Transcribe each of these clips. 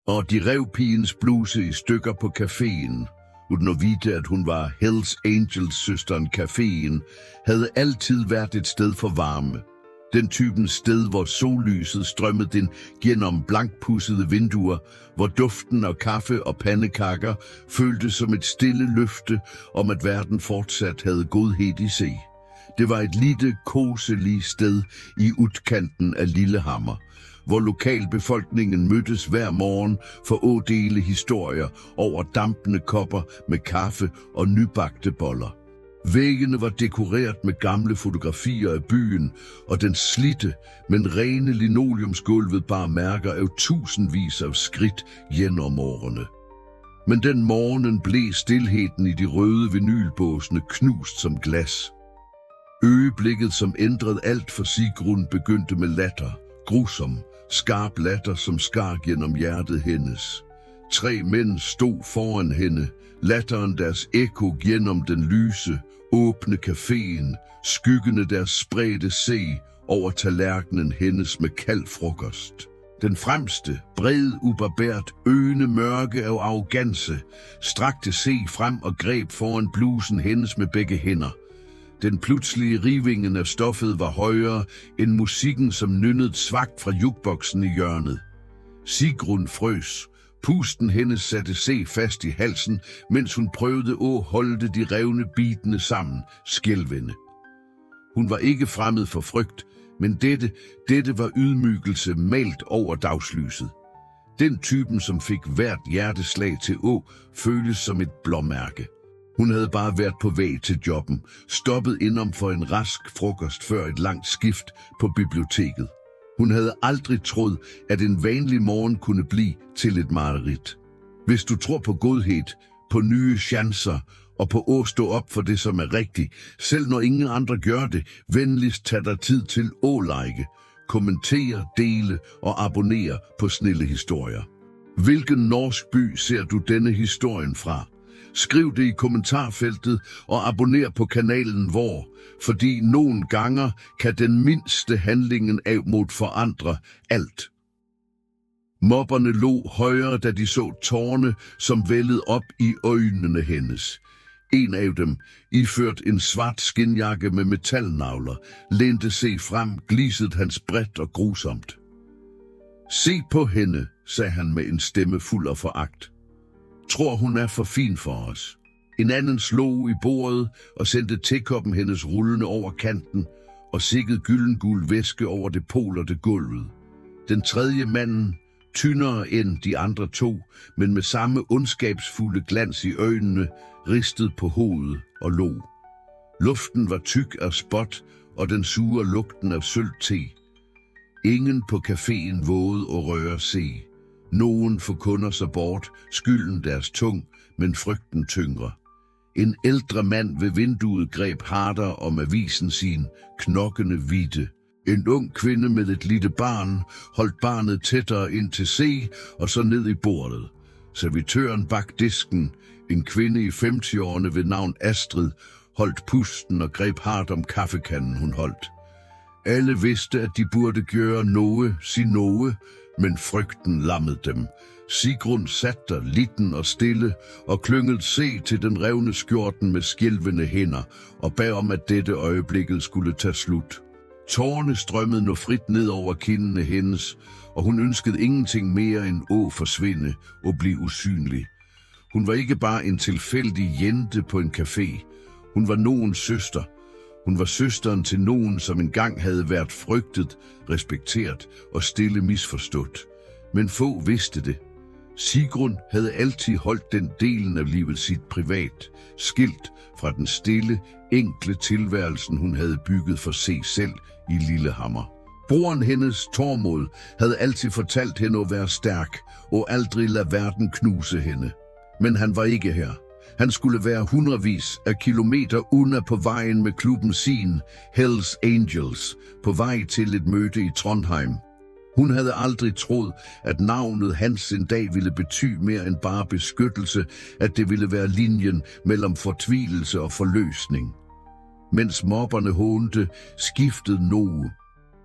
og de rev pigens bluse i stykker på caféen. Uden at vide, at hun var Hells Angels-søsteren. Caféen havde altid været et sted for varme. Den typen sted, hvor sollyset strømmede ind gennem blankpudsede vinduer, hvor duften af kaffe og pandekakker føltes som et stille løfte om, at verden fortsat havde godhed i sig. Det var et lille, koseligt sted i udkanten af Lillehammer, hvor lokalbefolkningen mødtes hver morgen for at dele historier over dampende kopper med kaffe og nybagte boller. Væggene var dekoreret med gamle fotografier af byen, og den slidte, men rene linoleumsgulvet bar mærker af tusindvis af skridt gennem årene. Men den morgen blev stilheden i de røde vinylbåsene knust som glas. Øjeblikket, som ændrede alt for Sigrun, begyndte med latter. Grusom, skarp latter, som skar gennem hjertet hendes. 3 mænd stod foran hende, latteren deres ekko gennem den lyse, åbne caféen, skyggene deres spredte se over tallerkenen hendes med kald frokost. Den fremste, bred, ubarbært, øgende mørke af arrogance, strakte se frem og greb foran blusen hendes med begge hænder. Den pludselige rivingen af stoffet var højere end musikken, som nynnede svagt fra jukeboksen i hjørnet. Sigrun frøs. Pusten hendes satte se fast i halsen, mens hun prøvede at holde de revne bitene sammen, skælvende. Hun var ikke fremmed for frygt, men dette var ydmygelse malt over dagslyset. Den typen, som fik hvert hjerteslag til føles som et blåmærke. Hun havde bare været på vej til jobben, stoppet indenom for en rask frokost før et langt skift på biblioteket. Hun havde aldrig troet, at en vanlig morgen kunne blive til et mareridt. Hvis du tror på godhed, på nye chancer og på at stå op for det, som er rigtigt, selv når ingen andre gør det, venligst tag dig tid til at like, kommentere, dele og abonnere på Snille Historier. Hvilken norsk by ser du denne historien fra? Skriv det i kommentarfeltet og abonner på kanalen fordi nogle gange kan den mindste handlingen af mod forandre alt. Mobberne lå højere, da de så tårne, som vældede op i øjnene hendes. En af dem, iført en svart skinjakke med metalnavler, lænte sig frem, gliset hans bredt og grusomt. Se på hende, sagde han med en stemme fuld af foragt. Tror hun er for fin for os. En anden slog i bordet og sendte tekoppen hendes rullende over kanten og sikkede gyldengul væske over det polerte gulvet. Den tredje manden, tyndere end de andre 2, men med samme ondskabsfulde glans i øjnene, ristede på hovedet og lå. Luften var tyk af spot og den sure lugten af sølv te. Ingen på caféen vågede at røre se. Nogen forkunder sig bort, skylden deres tung, men frygten tyngre. En ældre mand ved vinduet greb hardere om avisen sin, knokkende hvide. En ung kvinde med et lille barn holdt barnet tættere ind til se og så ned i bordet. Servitøren bag disken, en kvinde i 50'erne ved navn Astrid, holdt pusten og greb hardt om kaffekanden hun holdt. Alle vidste, at de burde gøre sige noget, men frygten lammede dem. Sigrun satte der litten og stille og klyngede se til den revne skjorten med skælvende hænder og bad om, at dette øjeblikket skulle tage slut. Tårerne strømmede nu frit ned over kindene hendes, og hun ønskede ingenting mere end at forsvinde og blive usynlig. Hun var ikke bare en tilfældig jente på en café. Hun var nogens søster. Hun var søsteren til nogen, som engang havde været frygtet, respekteret og stille misforstået. Men få vidste det. Sigrun havde altid holdt den delen af livet sit privat, skilt fra den stille, enkle tilværelsen, hun havde bygget for sig selv i Lillehammer. Broren hendes, Tormod, havde altid fortalt hende at være stærk og aldrig lade verden knuse hende. Men han var ikke her. Han skulle være hundredvis af kilometer under på vejen med klubben sin, Hells Angels, på vej til et møde i Trondheim. Hun havde aldrig troet, at navnet hans en dag ville betyde mere end bare beskyttelse, at det ville være linjen mellem fortvivlelse og forløsning. Mens mobberne hånte, skiftede noget.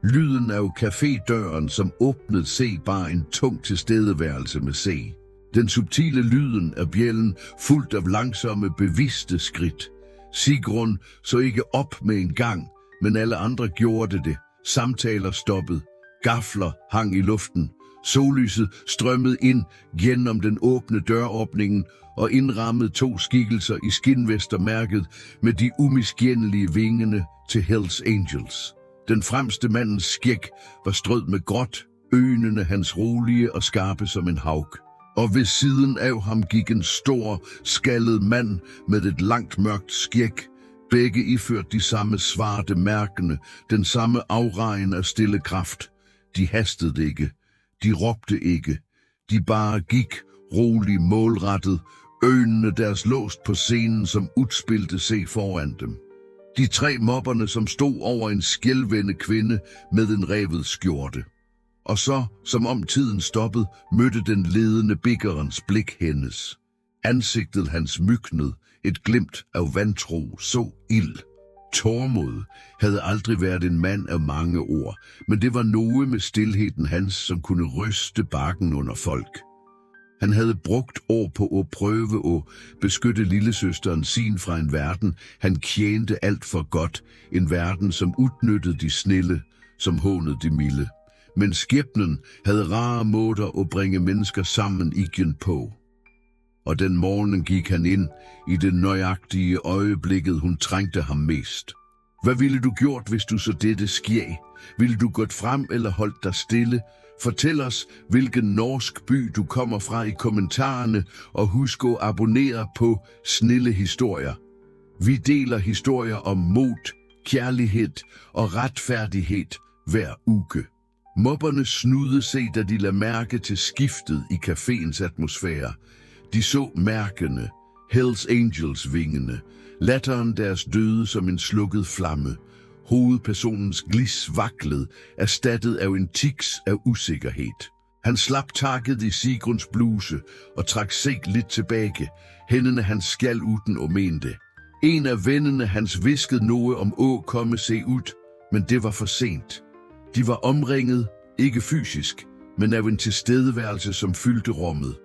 Lyden af cafédøren, som åbnede se bare en tung tilstedeværelse med se. Den subtile lyden af bjælden, fuldt af langsomme, bevidste skridt. Sigrun så ikke op med en gang, men alle andre gjorde det. Samtaler stoppede. Gafler hang i luften. Sollyset strømmede ind gennem den åbne døråbningen og indrammede 2 skikkelser i skinvester mærket med de umiskendelige vingene til Hells Angels. Den fremste mandens skæg var strød med gråt, øjnene hans rolige og skarpe som en hauk. Og ved siden af ham gik en stor, skaldet mand med et langt mørkt skæg. Begge iført de samme svarte mærkene, den samme afregn af stille kraft. De hastede ikke, de råbte ikke, de bare gik, rolig målrettet, øjnene deres låst på scenen, som udspilte sig foran dem. De 3 mobberne, som stod over en skælvende kvinde med en revet skjorte. Og så, som om tiden stoppede, mødte den ledende biggerens blik hendes. Ansigtet hans mygnede, et glimt af vantro så ild. Tormod havde aldrig været en mand af mange ord, men det var noget med stilheden hans, som kunne ryste bakken under folk. Han havde brugt år på at prøve at beskytte lillesøsteren sin fra en verden, han tjente alt for godt, en verden, som udnyttede de snille, som hånede de milde. Men skæbnen havde rare måder at bringe mennesker sammen igen på. Og den morgen gik han ind i det nøjagtige øjeblikket, hun trængte ham mest. Hvad ville du gjort, hvis du så dette sker? Ville du gået frem eller holdt dig stille? Fortæl os, hvilken norsk by du kommer fra i kommentarerne, og husk at abonnere på Snille Historier. Vi deler historier om mod, kærlighed og retfærdighed hver uge. Mobberne snudede sig, da de lagde mærke til skiftet i caféens atmosfære. De så mærkene, Hells Angels vingene, latteren deres døde som en slukket flamme. Hovedpersonens glis vaklede, erstattet af en tiks af usikkerhed. Han slap taket i Sigruns bluse og trak sig lidt tilbage. Hænderne hans skal uden og mente. En af vennerne hans viskede noget om at komme sig ud, men det var for sent. De var omringet, ikke fysisk, men af en tilstedeværelse, som fyldte rummet.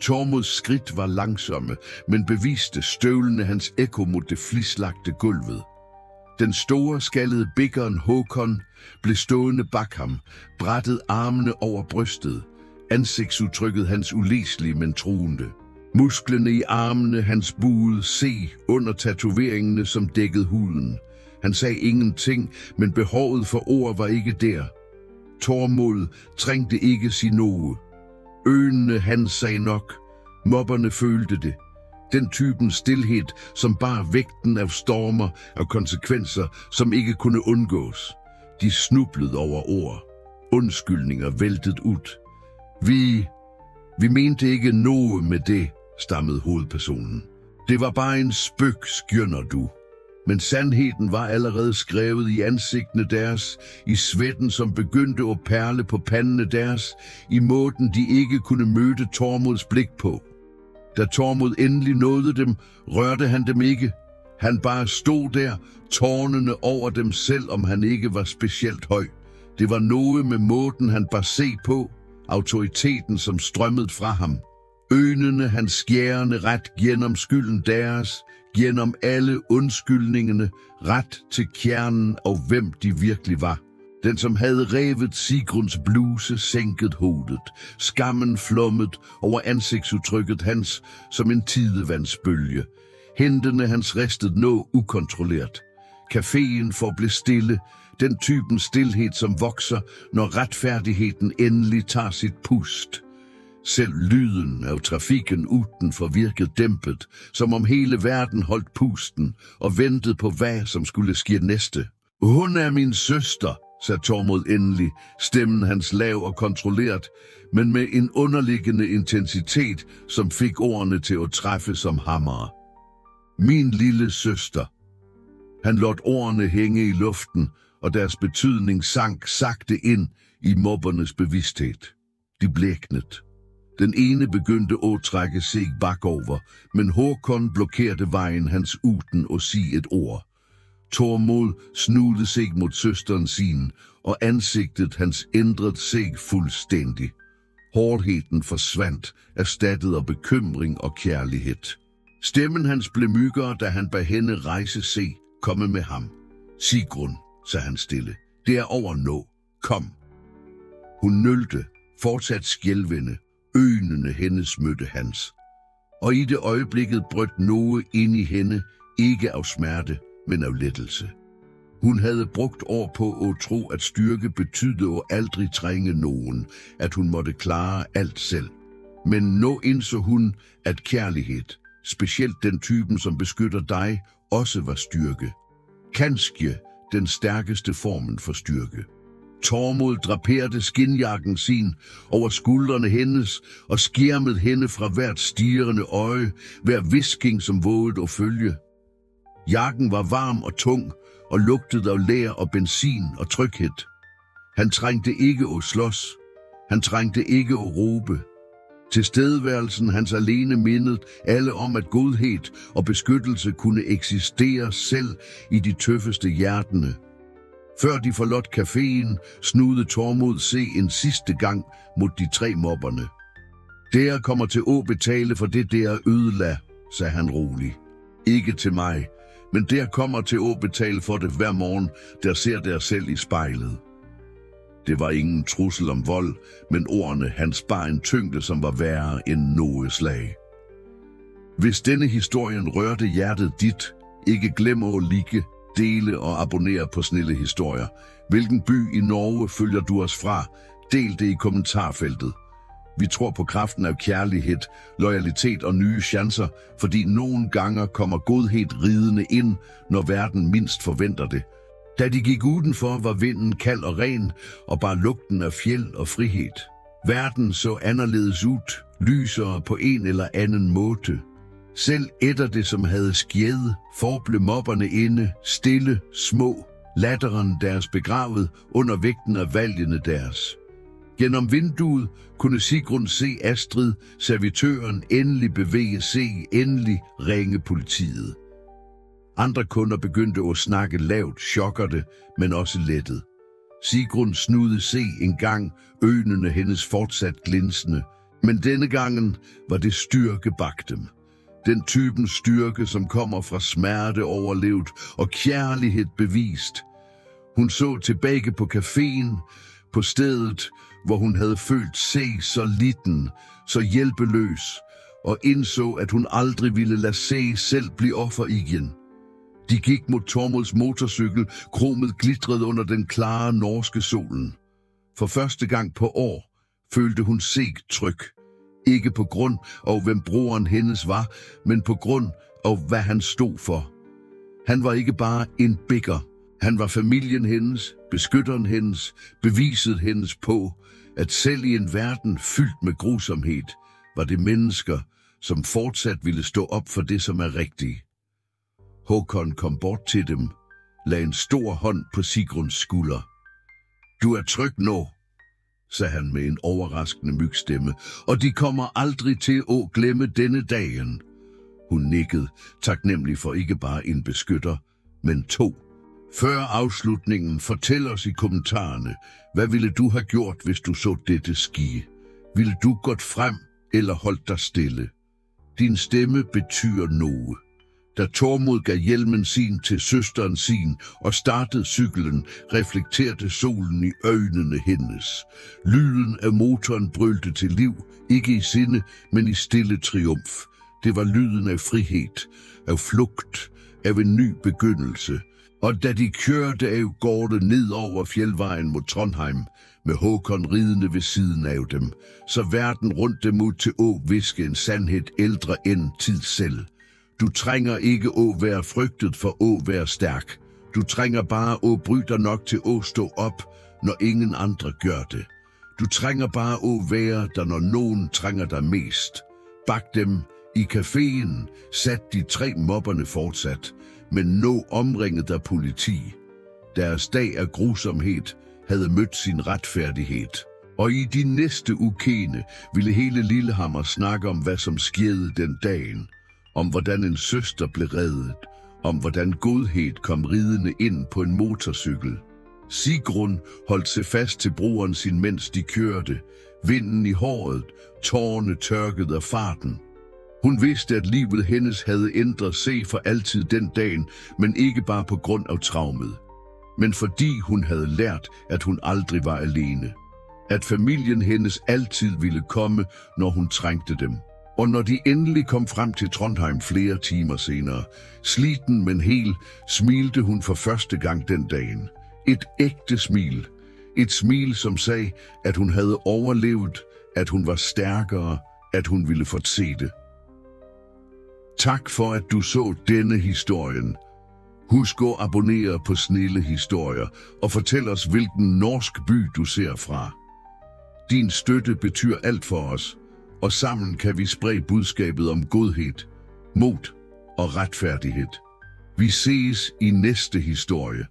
Tormods skridt var langsomme, men beviste støvlene hans ekko mod det flislagte gulvet. Den store skaldede biggeren Håkon blev stående bak ham, brættede armene over brystet. Ansigtsudtrykket hans ulæselige, men truende. Musklerne i armene hans buede se under tatoveringene, som dækkede huden. Han sagde ingenting, men behovet for ord var ikke der. Tormod trængte ikke sige noget. Øjnene hans sagde nok. Mobberne følte det. Den typen stilhed, som bar vægten af stormer og konsekvenser, som ikke kunne undgås. De snublede over ord. Undskyldninger væltede ud. Vi mente ikke noget med det, stammede hovedpersonen. Det var bare en spøg, skjønner du. Men sandheden var allerede skrevet i ansigtene deres, i svetten, som begyndte at perle på pandene deres, i måden de ikke kunne møde Tormods blik på. Da Tormod endelig nåede dem, rørte han dem ikke. Han bare stod der, tårnene over dem, selv om han ikke var specielt høj. Det var noget med måden, han bare se på, autoriteten, som strømmede fra ham. Øjnene hans skærende ret gennem skylden deres, gennem alle undskyldningene, ret til kernen og hvem de virkelig var. Den, som havde revet Sigruns bluse, sænkede hovedet. Skammen flummet over ansigtsudtrykket hans som en tidevandsbølge. Hænderne hans ristede noget ukontrolleret. Caféen forblev stille, den typen stilhed, som vokser, når retfærdigheden endelig tager sit pust. Selv lyden af trafikken udenfor virkede dæmpet, som om hele verden holdt pusten og ventede på, hvad som skulle ske næste. Hun er min søster, sagde Tormod endelig, stemmen hans lav og kontrolleret, men med en underliggende intensitet, som fik ordene til at træffe som hammer. Min lille søster. Han lod ordene hænge i luften, og deres betydning sank sagte ind i mobbernes bevidsthed. De blæknede. Den ene begyndte at trække sig bakover, men Håkon blokerede vejen hans uden at sige et ord. Tormod snudede sig mod søsteren sin, og ansigtet hans ændrede sig fuldstændig. Hårdheden forsvandt, erstattet af bekymring og kærlighed. Stemmen hans blev mykkere, da han bad hende rejse sig, komme med ham. Sigrun, sagde han stille, det er over nu. Kom. Hun nølte, fortsat skælvende, øjnene hendes mødte hans. Og i det øjeblikket brød noget ind i hende, ikke af smerte, men af lettelse. Hun havde brugt år på at tro, at styrke betydde at aldrig trænge nogen, at hun måtte klare alt selv. Men nu indså hun, at kærlighed, specielt den typen, som beskytter dig, også var styrke. Kanskje den stærkeste formen for styrke. Tormod draperede skinjakken sin over skuldrene hendes og skærmede hende fra hvert stirrende øje, hver hvisking som vågede at følge. Jakken var varm og tung og lugtede af ler og benzin og tryghed. Han trængte ikke at slås. Han trængte ikke at råbe. Tilstedeværelsen hans alene mindede alle om, at godhed og beskyttelse kunne eksistere selv i de tøffeste hjertene. Før de forlod caféen, snudede Tormod se en sidste gang mod de 3 mobberne. Der kommer til at betale for det der ødela, sagde han roligt. Ikke til mig, men der kommer til at betale for det hver morgen, der ser der selv i spejlet. Det var ingen trussel om vold, men ordene hans bar en tyngde, som var værre end noget slag. Hvis denne historien rørte hjertet dit, ikke glem at like, dele og abonnere på Snille Historier. Hvilken by i Norge følger du os fra? Del det i kommentarfeltet. Vi tror på kraften af kærlighed, loyalitet og nye chancer, fordi nogle gange kommer godhed ridende ind, når verden mindst forventer det. Da de gik udenfor, var vinden kald og ren, og bare lugten af fjeld og frihed. Verden så anderledes ud, lysere på en eller anden måde. Selv etter det, som havde skjed, forblev mobberne inde, stille, små, latteren deres begravet under vægten af valgene deres. Gennem vinduet kunne Sigrun se Astrid, servitøren, endelig bevæge sig, endelig ringe politiet. Andre kunder begyndte at snakke lavt, chokkerte, men også lettet. Sigrun snudede se en gang, øjnene hendes fortsat glinsende, men denne gangen var det styrke bag dem. Den typen styrke, som kommer fra smerte overlevet og kærlighed bevist. Hun så tilbage på caféen, på stedet, hvor hun havde følt sig så liten, så hjælpeløs, og indså, at hun aldrig ville lade sig selv blive offer igen. De gik mod Tormods motorcykel, kromet glitrede under den klare norske solen. For første gang på år følte hun sig tryg. Ikke på grund af, hvem broren hendes var, men på grund af, hvad han stod for. Han var ikke bare en bikker. Han var familien hendes, beskytteren hendes, beviset hendes på, at selv i en verden fyldt med grusomhed, var det mennesker, som fortsat ville stå op for det, som er rigtigt. Håkon kom bort til dem, lagde en stor hånd på Sigruns skulder. Du er tryg nu, sagde han med en overraskende mygstemme, og de kommer aldrig til at glemme denne dagen. Hun nikkede, taknemmelig for ikke bare en beskytter, men 2. Før afslutningen, fortæl os i kommentarerne, hvad ville du have gjort, hvis du så dette ske? Ville du gått frem eller holdt dig stille? Din stemme betyder noget. Da Tormod gav hjelmen sin til søsteren sin og startede cyklen, reflekterede solen i øjnene hendes. Lyden af motoren brølte til liv, ikke i sinde, men i stille triumf. Det var lyden af frihed, af flugt, af en ny begyndelse. Og da de kørte af gårde ned over fjeldvejen mod Trondheim, med Håkon ridende ved siden af dem, så verden rundt dem ud til at viske en sandhed ældre end tid selv. Du trænger ikke at være frygtet for at være stærk. Du trænger bare at bryde dig nok til at stå op, når ingen andre gør det. Du trænger bare at være der, når nogen trænger dig mest. Bag dem i caféen sat de 3 mobberne fortsat, men nu omringet af politi. Deres dag af grusomhed havde mødt sin retfærdighed. Og i de næste ukene ville hele Lillehammer snakke om, hvad som skete den dagen. Om hvordan en søster blev reddet, om hvordan godhed kom ridende ind på en motorcykel. Sigrun holdt sig fast til broren sin, mens de kørte, vinden i håret, tårerne tørkede af farten. Hun vidste, at livet hendes havde ændret sig for altid den dagen, men ikke bare på grund af traumet, men fordi hun havde lært, at hun aldrig var alene. At familien hendes altid ville komme, når hun trængte dem. Og når de endelig kom frem til Trondheim flere timer senere, sliten men hel, smilte hun for første gang den dagen. Et ægte smil. Et smil, som sagde, at hun havde overlevet, at hun var stærkere, at hun ville fortsætte. Tak for, at du så denne historien. Husk at abonnere på Snille Historier og fortæl os, hvilken norsk by du ser fra. Din støtte betyder alt for os, og sammen kan vi sprede budskabet om godhed, mod og retfærdighed. Vi ses i næste historie.